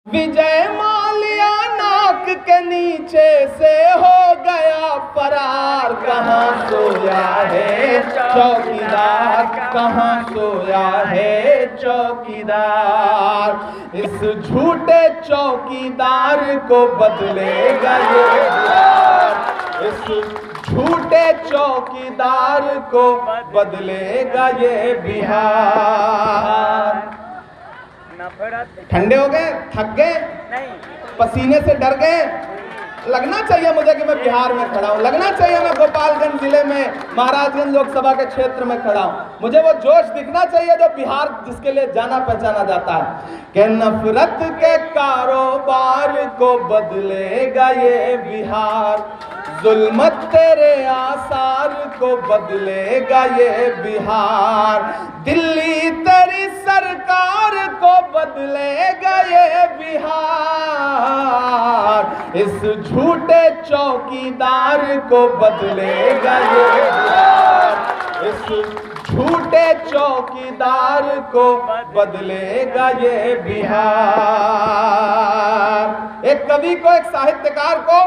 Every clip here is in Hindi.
विजय माल्या नाक के नीचे से हो गया फरार। कहाँ सोया है चौकीदार, कहाँ सोया है चौकीदार। इस झूठे चौकीदार को बदलेगा ये बिहार। इस झूठे चौकीदार को बदलेगा ये बिहार। ठंडे हो गए, थक गए, पसीने से डर गए। लगना चाहिए मुझे कि मैं बिहार में खड़ा हूं, लगना चाहिए मैं गोपालगंज जिले में महाराजगंज लोकसभा के क्षेत्र में खड़ा हूं। मुझे वो जोश दिखना चाहिए जो बिहार जिसके लिए जाना पहचाना जाता है कि नफरत के कारोबार को बदलेगा ये बिहार। जुल्मत तेरे आसार को बदलेगा ये बिहार। दिल्ली तेरी सरकार को बदलेगा ये बिहार। इस झूठे चौकीदार को बदलेगा ये बिहार। इस झूठे चौकीदार को बदलेगा ये बिहार। एक कवि को, एक साहित्यकार को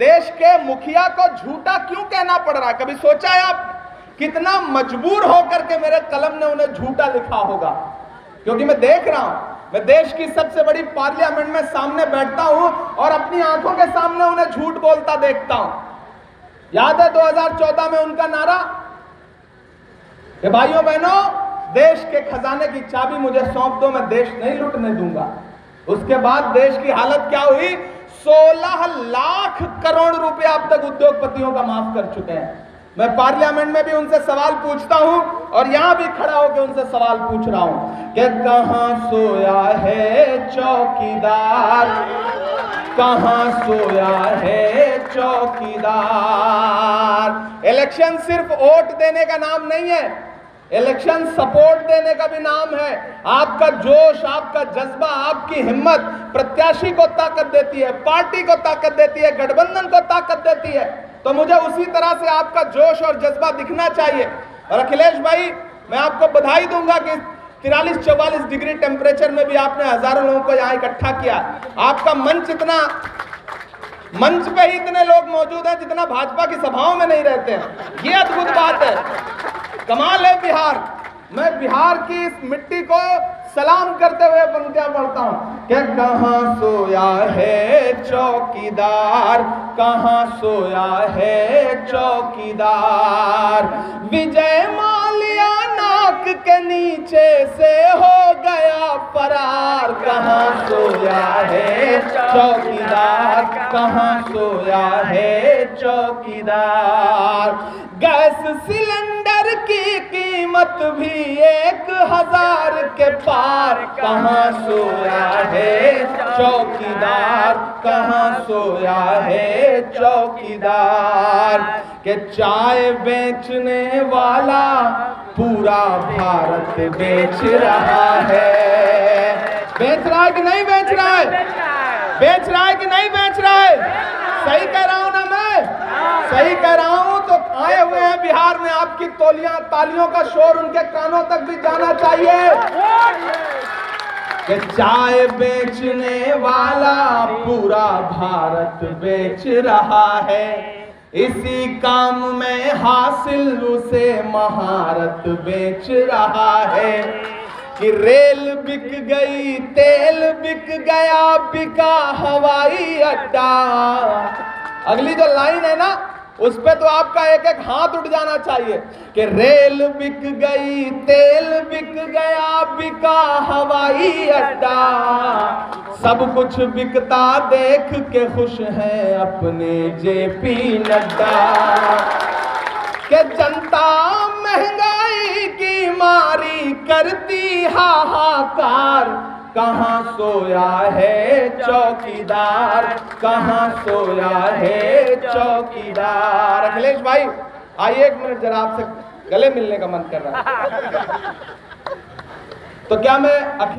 देश के मुखिया को झूठा क्यों कहना पड़ रहा है? कभी सोचा है आप कितना मजबूर होकर के मेरे कलम ने उन्हें झूठा लिखा होगा? क्योंकि मैं देख रहा हूं, मैं देश की सबसे बड़ी पार्लियामेंट में सामने बैठता हूं और अपनी आंखों के सामने उन्हें झूठ बोलता देखता हूं। याद है 2014 में उनका नारा कि भाइयों बहनों, देश के खजाने की चाबी मुझे सौंप दो, मैं देश नहीं लूटने दूंगा। उसके बाद देश की हालत क्या हुई? 16 लाख करोड़ रुपए अब तक उद्योगपतियों का माफ कर चुके हैं। मैं पार्लियामेंट में भी उनसे सवाल पूछता हूं और यहां भी खड़ा होकर उनसे सवाल पूछ रहा हूं कि कहां सोया है चौकीदार, कहां सोया है चौकीदार। इलेक्शन सिर्फ वोट देने का नाम नहीं है, इलेक्शन सपोर्ट देने का भी नाम है। आपका जोश, आपका जज्बा, आपकी हिम्मत प्रत्याशी को ताकत देती है, पार्टी को ताकत देती है, गठबंधन को ताकत देती है। तो मुझे उसी तरह से आपका जोश और जज्बा दिखना चाहिए। और अखिलेश भाई, मैं आपको बधाई दूंगा कि 43-44 डिग्री टेम्परेचर में भी आपने हजारों लोगों को यहाँ इकट्ठा किया। आपका मंच पे ही इतने लोग मौजूद हैं जितना भाजपा की सभाओं में नहीं रहते हैं। ये अद्भुत बात है, कमाल है बिहार। मैं बिहार की इस मिट्टी को सलाम करते हुए पंक्तियां पढ़ता हूं कि कहां सोया है चौकीदार, कहां सोया है चौकीदार। विजय माल्या नाक के नीचे से हो गया फरार। कहां सोया है चौकीदार, कहां सोया है चौकीदार। गैस सिलेंडर की कीमत भी 1000 के पार। कहां सोया है चौकीदार, कहां सोया है चौकीदार। के चाय बेचने वाला पूरा भारत बेच रहा है। बेच रहा है कि नहीं बेच रहा है? बेच रहा है कि नहीं बेच रहा है? सही कह रहा हूं ना मैं? सही कह रहा हूं तो आए हुए हैं बिहार में, आपकी तालियों का शोर उनके कानों तक भी जाना चाहिए कि चाय बेचने वाला पूरा भारत बेच रहा है। इसी काम में हासिल उसे महारत बेच रहा है। कि रेल बिक गई, तेल बिक गया, बिका हवाई अड्डा। अगली जो लाइन है ना, उस पे तो आपका एक एक हाथ उठ जाना चाहिए कि रेल बिक गई, तेल बिक गया, बिका हवाई अड्डा। सब कुछ बिकता देख के खुश हैं अपने जेपी नड्डा। कि जनता महंगाई की मारी करती हाहाकार। कहां सोया है चौकीदार, कहां सोया है चौकीदार। अखिलेश भाई आइए एक मिनट, जरा आपसे गले मिलने का मन कर रहा है। तो क्या मैं